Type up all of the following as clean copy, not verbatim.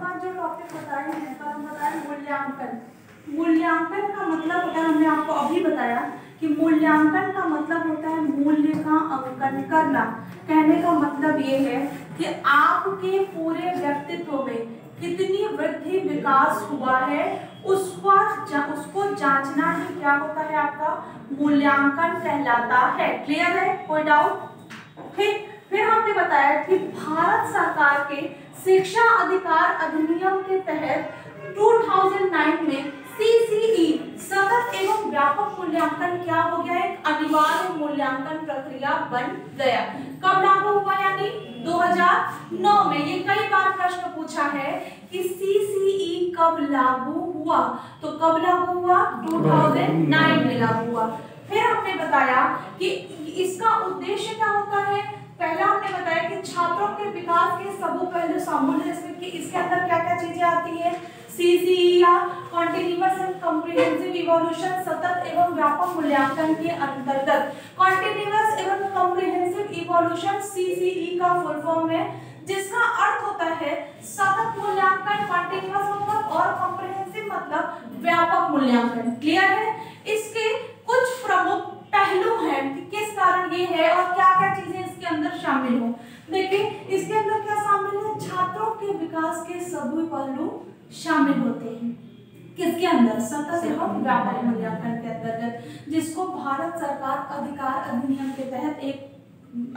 बाद जो टॉपिक बताए हैं, पर हम बताए मूल्यांकन। मूल्यांकन का मतलब होता है, हमने आपको अभी बताया कि मूल्यांकन का मतलब होता है मूल्य का अंकन करना। कहने का मतलब ये है कि आपके पूरे व्यक्तित्व में कितनी वृद्धि विकास हुआ है उसको जांचना ही क्या होता है, आपका मूल्यांकन कहलाता है। क्लियर है, कोई डाउट? फिर हमने बताया कि भारत सरकार के शिक्षा अधिकार अधिनियम के तहत 2009 में सीसीई सतत एवं व्यापक मूल्यांकन क्या हो गया, एक अनिवार्य मूल्यांकन प्रक्रिया बन गया। कब लागू हुआ, यानी 2009 में। ये कई बार प्रश्न पूछा है कि सीसीई कब लागू हुआ, तो कब लागू हुआ, 2009 में लागू हुआ। फिर हमने बताया कि इसका उद्देश्य क्या होता है। पहला हमने बताया कि छात्रों के विकास के सभी पहलू शामिल हैं, इसके अंदर क्या क्या चीजें आती है। सीसीई या कॉन्टिन्यूअस एंड कॉम्प्रिहेंसिव इवोल्यूशन सतत एवं व्यापक मूल्यांकन के अंतर्गत कॉन्टिन्यूअस एवं कॉम्प्रिहेंसिव इवोल्यूशन सीसीई का फुल फॉर्म है, जिसका अर्थ होता है सतत मूल्यांकन, कॉन्टिन्यूअस मतलब और कॉम्प्रिहेंसिव मतलब व्यापक मूल्यांकन। क्लियर है? इसके कुछ प्रमुख पहलू हैं कि किस कारण ये है और क्या क्या चीजें इसके अंदर शामिल हो। देखिए इसके अंदर क्या शामिल है, छात्रों के विकास के सभी पहलू शामिल होते हैं। किसके अंदर, सतत एवं व्यापक मूल्यांकन के अंतर्गत, जिसको भारत सरकार अधिकार अधिनियम के तहत एक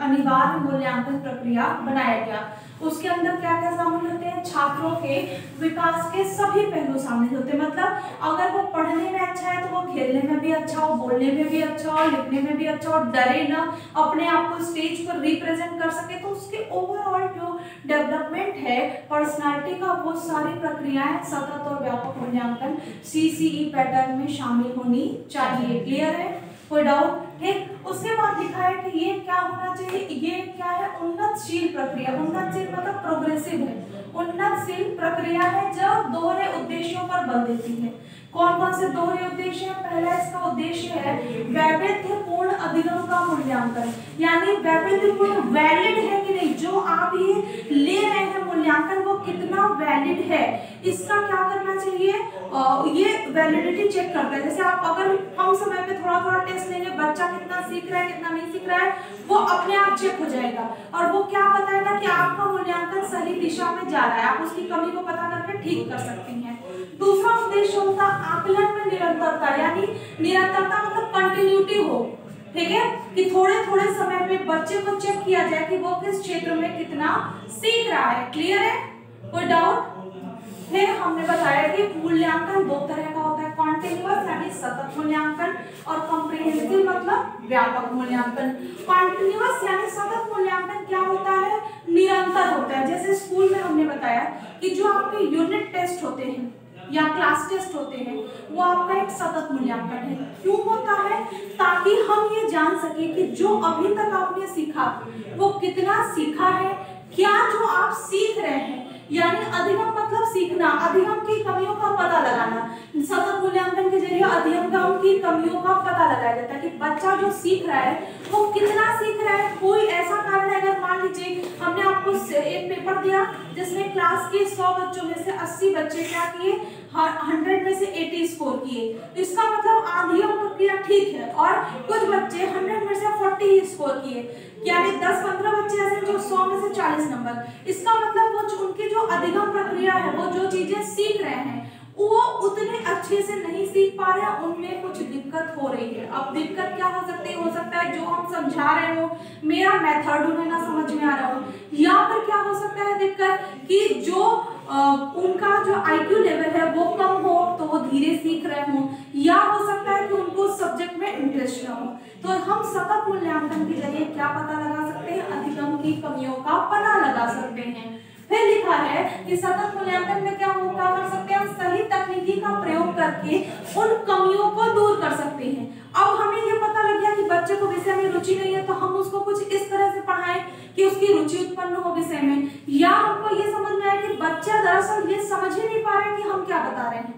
अनिवार्य मूल्यांकन प्रक्रिया बनाया गया। उसके अंदर क्या क्या शामिल होते हैं, छात्रों के विकास के सभी पहलू शामिल होते हैं। मतलब अगर वो पढ़ने में अच्छा है तो वो खेलने में भी अच्छा हो, बोलने में भी अच्छा हो, लिखने में भी अच्छा हो, डरे ना, अपने आप को स्टेज पर रिप्रेजेंट कर सके, तो उसके ओवरऑल जो डेवलपमेंट है पर्सनालिटी का, वो सारी प्रक्रियाएं सतत और व्यापक मूल्यांकन सीसीई पैटर्न में शामिल होनी चाहिए। क्लियर है, कोई डाउट? ठीक। उसके बाद लिखा है कि ये क्या होना चाहिए, ये क्या है, उन्नतशील प्रक्रिया। उन्नतशील मतलब प्रोग्रेसिव है, उन्नतशील प्रक्रिया है जो दोहरे उद्देश्यों पर बल देती है। कौन कौन से दोहरे उद्देश्य हैं? पहला इसका उद्देश्य है वैविध्यपूर्ण अधिगम का मूल्यांकन, यानी वैविध्यपूर्ण वैलिड है कि नहीं, जो आप ये ले रहे हैं मूल्यांकन वो कितना वैलिड है, इसका क्या करना चाहिए, ये वैलिडिटी चेक करता है। जैसे आप अगर हम समय पे थोड़ा थोड़ा टेस्ट लेंगे, बच्चा कितना सीख रहा है कितना नहीं सीख रहा है, वो अपने आप चेक हो जाएगा और वो क्या बताएगा कि आपका मूल्यांकन सही दिशा में जा रहा है, आप उसकी कमी को पता करके ठीक कर सकती हैं। दूसरा उद्देश्य होता है आकलन में निरंतरता, यानी निरंतरता मतलब कंटिन्यूटी हो, ठीक है, कि थोड़े थोड़े समय पे बच्चे को चेक किया जाए कि वो किस क्षेत्र में कितना सीख रहा है। क्लियर है, कोई डाउट? फिर हमने बताया कि मूल्यांकन दो तरह का होता है, कॉन्टिन्यूअस यानी सतत मूल्यांकन और कॉम्प्रिहेंसिव मतलब व्यापक मूल्यांकन। कॉन्टिन्यूअस यानी सतत मूल्यांकन क्या होता है, निरंतर होता है। जैसे स्कूल में हमने बताया कि जो आपके यूनिट टेस्ट होते हैं या क्लास टेस्ट होते हैं वो आपका एक सतत मूल्यांकन है। क्यों होता है? ताकि हम ये जान सके कि जो अभी तक आपने सीखा वो कितना सीखा है, क्या जो आप सीख रहे हैं, यानी अधिगम मतलब सीखना, अधिगम की कमियों का पता लगाना। सतत मूल्यांकन के जरिए अधिगम की कमियों का पता लगाया जाता है कि बच्चा जो सीख रहा है वो कितना सीख रहा है। कोई ऐसा कारण है, अगर मान लीजिए हमने आपको एक पेपर दिया जिसमें क्लास के 100 बच्चों में से 80 बच्चे क्या किए, 100 में से 80 स्कोर किए, तो इसका मतलब अधिगम प्रक्रिया ठीक है, और कुछ बच्चे 100 में से 40 स्कोर किए, यानी 10-15 बच्चे ऐसे जो 100 में से 40 नंबर। इसका मतलब वो उनकी जो अधिगम प्रक्रिया है, वो जो चीजें सीख रहे हैं वो उतने अच्छे से नहीं सीख पा रहे हैं, उनमें कुछ दिक्कत हो रही है। अब दिक्कत क्या हो सकती है? हो सकता है जो हम समझा रहे हो मेरा मेथड उन्हें ना समझ में आ रहा हो, या फिर क्या हो सकता है दिक्कत कि जो उनका जो IQ लेवल है वो कम हो तो वो धीरे सीख रहे हो, या हो सकता है कि उनको सब्जेक्ट में इंटरेस्ट ना हो। तो हम सतत मूल्यांकन के जरिए क्या पता लगा सकते हैं, अधिगम की कमियों का पता लगा सकते हैं। फिर लिखा है कि सतत मूल्यांकन में क्या कर सकते हैं, हम सही तकनीकी का प्रयोग करके उन कमियों को दूर कर सकते हैं। अब हमें ये पता लग गया कि बच्चे को विषय में रुचि नहीं है, तो हम उसको कुछ इस तरह से पढ़ाएं कि उसकी रुचि उत्पन्न हो विषय में, या हमको ये समझ में आए कि बच्चा दरअसल ये समझ ही नहीं पा रहे कि हम क्या बता रहे हैं,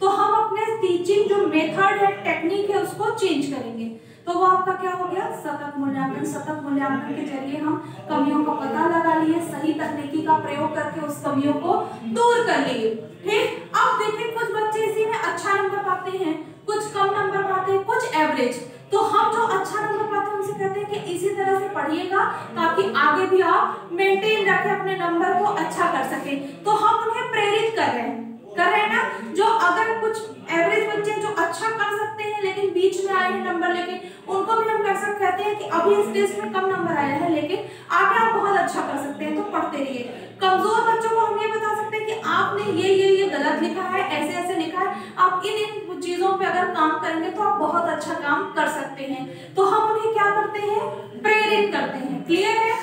तो हम अपने टीचिंग जो मेथड है, टेक्निक है, उसको चेंज करेंगे। तो तो वो आपका क्या हो गया, सतत मूल्यांकन। सतत मूल्यांकन के जरिए हम कमियों का पता लगा लिए, सही तकनीकी का प्रयोग करके उस कमियों को दूर कर लिए। ठीक, अब देखिए कुछ बच्चे इसी में अच्छा नंबर पाते हैं, कुछ कम नंबर पाते हैं, कुछ एवरेज। तो हम जो अच्छा नंबर पाते हैं उनसे कहते हैं कि इसी तरह से पढ़िएगा ताकि आगे भी आप मेंटेन रखें, अपने नंबर को अच्छा कर सकें। तो हम उन्हें प्रेरित कर रहे हैं ना। जो अगर कुछ एवरेज बच्चे जो अच्छा कर सकते हैं लेकिन बीच में आए हैं नंबर लेके, उनको भी हम कर सकते कहते हैं कि अभी इस टेस्ट में कम नंबर आया है लेकिन आगे आप बहुत अच्छा कर सकते हैं, तो पढ़ते रहिए। कमजोर बच्चों को हम ये बता सकते हैं कि आपने ये गलत लिखा है, ऐसे ऐसे लिखा है, आप इन चीजों पे अगर काम करेंगे तो आप बहुत अच्छा काम कर सकते हैं। तो हम उन्हें क्या करते हैं, प्रेरित करते हैं। क्लियर है।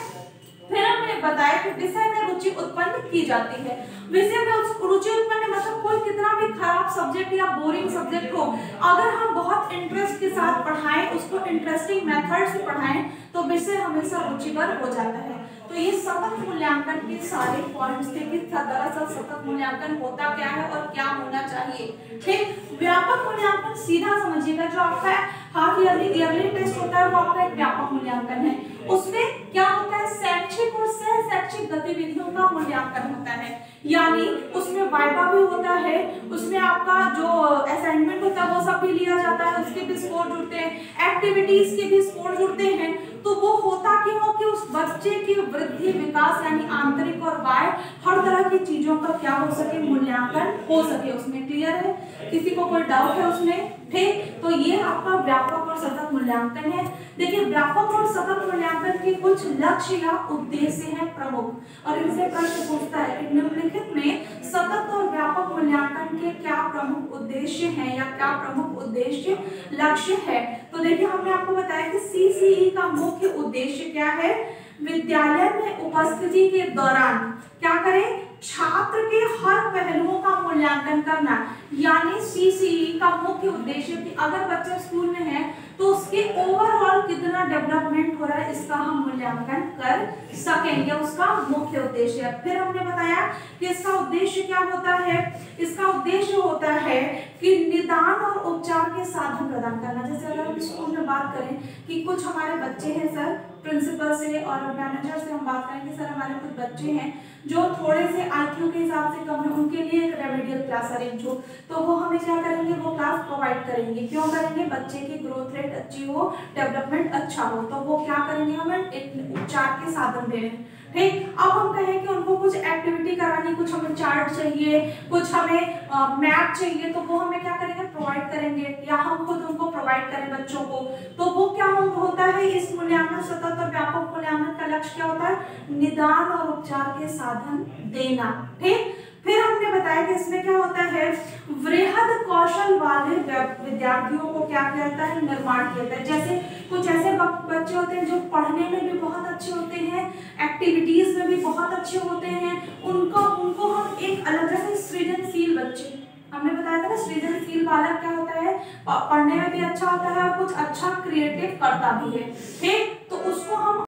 फिर हमने बताया कि विषय में रुचि उत्पन्न की जाती है। विषय में रुचि उत्पन्न मतलब कोई कितना भी खराब सब्जेक्ट या बोरिंग सब्जेक्ट हो, अगर हम बहुत इंटरेस्ट के साथ पढ़ाएं, उसको इंटरेस्टिंग मेथड से पढ़ाएं, तो विषय हमेशा रुचिकर हो जाता है। तो ये सतत मूल्यांकन के सारे पॉइंट्स थे कि दरअसल सतत मूल्यांकन होता क्या है और क्या होना चाहिए। ठीक, व्यापक मूल्यांकन सीधा समझिएगा, जो आपका हाफ ईयरली टेस्ट होता है वो आपका एक व्यापक मूल्यांकन है। उसमें क्या होता है, शैक्षिक और सह शैक्षिक गतिविधियों का मूल्यांकन होता है, यानी उसमें वाइवा भी होता है, उसमें आपका जो असाइनमेंट होता है वो सब भी लिया जाता है, उसके भी स्कोर जुड़ते हैं, एक्टिविटीज के भी स्कोर जुड़ते हैं। तो वो होता क्यों हो कि उस बच्चे की वृद्धि विकास यानी आंतरिक और बाह्य हर तरह की चीजों का क्या हो सके, मूल्यांकन हो सके उसमें। क्लियर है, किसी को कोई डाउट है उसमें। ठीक, तो ये आपका व्यापक और सतत मूल्यांकन है। देखिए व्यापक और सतत मूल्यांकन के कुछ लक्ष्य या उद्देश्य हैं प्रमुख, और इनसे प्रश्न पूछता है कि निम्नलिखित में सतत और व्यापक मूल्यांकन के क्या प्रमुख उद्देश्य हैं या क्या प्रमुख उद्देश्य लक्ष्य है। तो देखिए हमने आपको बताया कि सीसीई का मुख्य उद्देश्य क्या है, विद्यालय में उपस्थिति के दौरान क्या करें, छात्र के हर पहलुओं का मूल्यांकन करना। यानी सीसीई का मुख्य उद्देश्य कि अगर बच्चा स्कूल में है तो उसके ओवरऑल कितना डेवलपमेंट हो रहा है इसका हम मूल्यांकन कर सकेंगे, उसका मुख्य उद्देश्य है। फिर हमने बताया कि इसका उद्देश्य क्या होता है, इसका उद्देश्य होता है कि निदान और उपचार के साधन प्रदान करना। जैसे अगर हम स्कूल में बात करें कि कुछ हमारे बच्चे हैं सर, प्रिंसिपल से और मैनेजर से हम बात करेंगे सर हमारे कुछ बच्चे हैं जो थोड़े से IQ के हिसाब से कम है, उनके लिए एक रेमेडियल क्लास अरेंज हो, तो वो हमें क्या करेंगे, वो क्लास प्रोवाइड करेंगे। क्यों करेंगे, बच्चे की ग्रोथ रेट अच्छी हो, डेवलपमेंट अच्छा हो, तो वो क्या करेंगे, हमें एक उपचार के साधन दे रहे हैं। ठीक, अब हम कहें कि उनको कुछ एक्टिविटी करानी, कुछ हमें चार्ट चाहिए, कुछ हमें मैप चाहिए, तो वो हमें क्या करेंगे, प्रोवाइड करेंगे, या हम खुद उनको प्रोवाइड करें बच्चों को। तो वो क्या होता है, इस मूल्यांकन सतत और व्यापक मूल्यांकन का लक्ष्य क्या होता है, निदान और उपचार के साधन देना। ठीक, फिर हमने बताया कि इसमें क्या होता है, वृहद कौशल वाले विद्यार्थियों को क्या कहता है, निर्माण किया जाता है। जैसे कुछ ऐसे बच्चे होते हैं जो पढ़ने में भी बहुत अच्छे होते हैं, एक्टिविटीज में भी बहुत अच्छे होते हैं, उनको हम एक अलग, जैसे सृजनशील बच्चे हमने बताया था ना, सृजनशील बालक क्या होता है, पढ़ने में भी अच्छा होता है और कुछ अच्छा क्रिएटिव करता भी है। ठीक, तो उसको हम